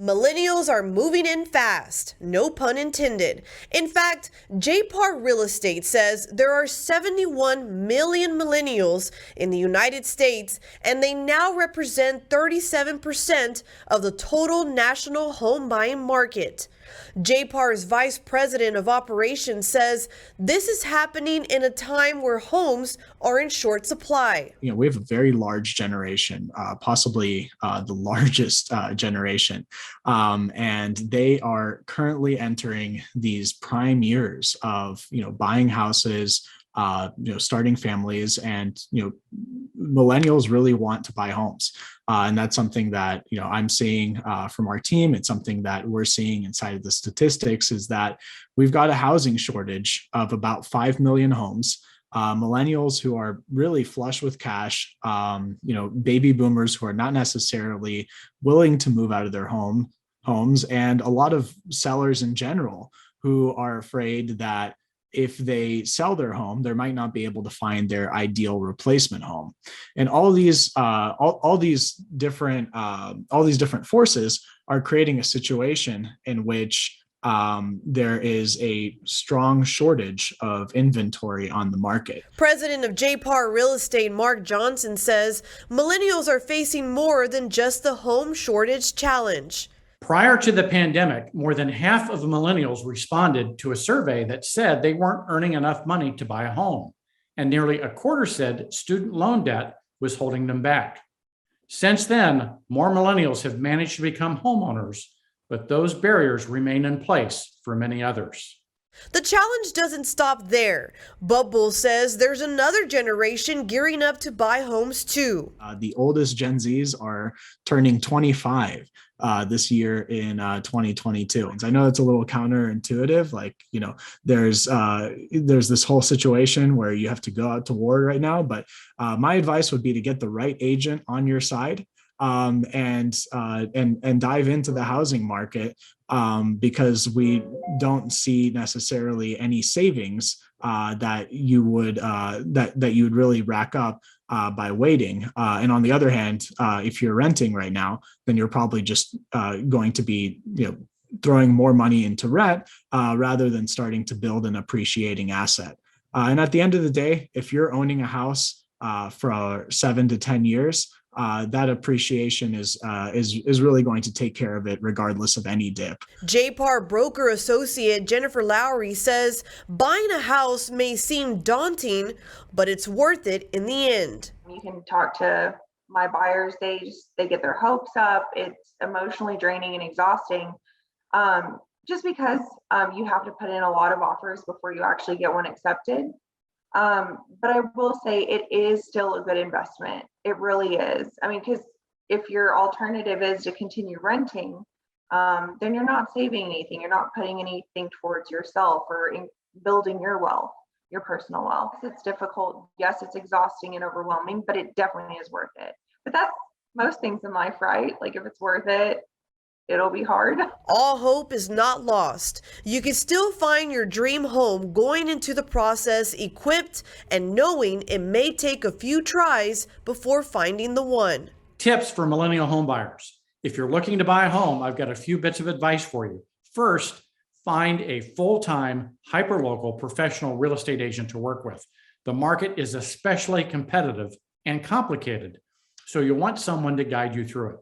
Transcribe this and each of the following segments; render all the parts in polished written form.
Millennials are moving in fast, no pun intended. In fact, JPAR Real Estate says there are 71 million millennials in the United States, and they now represent 37% of the total national home buying market. JPAR's Vice President of Operations says this is happening in a time where homes are in short supply. We have a very large generation, possibly the largest generation, and they are currently entering these prime years of buying houses, starting families, and millennials really want to buy homes, and that's something that I'm seeing from our team. It's something that we're seeing inside of the statistics, is that we've got a housing shortage of about 5 million homes. Millennials who are really flush with cash, baby boomers who are not necessarily willing to move out of their homes, and a lot of sellers in general who are afraid that if they sell their home, they might not be able to find their ideal replacement home. And all these different forces are creating a situation in which there is a strong shortage of inventory on the market. President of JPAR Real Estate, Mark Johnson, says millennials are facing more than just the home shortage challenge. Prior to the pandemic, more than half of the millennials responded to a survey that said they weren't earning enough money to buy a home, and nearly a quarter said student loan debt was holding them back. Since then, more millennials have managed to become homeowners, but those barriers remain in place for many others. The challenge doesn't stop there. Bubble says there's another generation gearing up to buy homes too. The oldest Gen Zs are turning 25 this year in 2022. And I know it's a little counterintuitive. There's this whole situation where you have to go out to war right now. But my advice would be to get the right agent on your side. And dive into the housing market, because we don't see necessarily any savings that you would really rack up by waiting. And on the other hand, if you're renting right now, then you're probably just going to be throwing more money into rent rather than starting to build an appreciating asset. And at the end of the day, if you're owning a house for 7 to 10 years, that appreciation is really going to take care of it regardless of any dip. JPAR broker associate Jennifer Lowry says buying a house may seem daunting, but it's worth it in the end. You can talk to my buyers, they get their hopes up. It's emotionally draining and exhausting, just because you have to put in a lot of offers before you actually get one accepted. But I will say it is still a good investment. It really is. I mean, because if your alternative is to continue renting, then you're not saving anything. You're not putting anything towards yourself or building your wealth, your personal wealth. It's difficult. Yes, it's exhausting and overwhelming, but it definitely is worth it. But that's most things in life, right? Like if it's worth it, it'll be hard. All hope is not lost. You can still find your dream home going into the process equipped and knowing it may take a few tries before finding the one. Tips for millennial home buyers. If you're looking to buy a home, I've got a few bits of advice for you. First, find a full-time, hyperlocal professional real estate agent to work with. The market is especially competitive and complicated, so you'll want someone to guide you through it.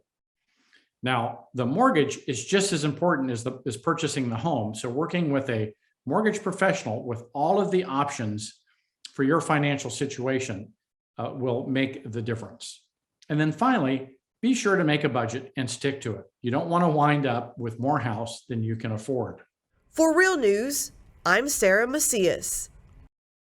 Now, the mortgage is just as important as purchasing the home. So working with a mortgage professional with all of the options for your financial situation will make the difference. And then finally, be sure to make a budget and stick to it. You don't want to wind up with more house than you can afford. For Real News, I'm Sarah Macias.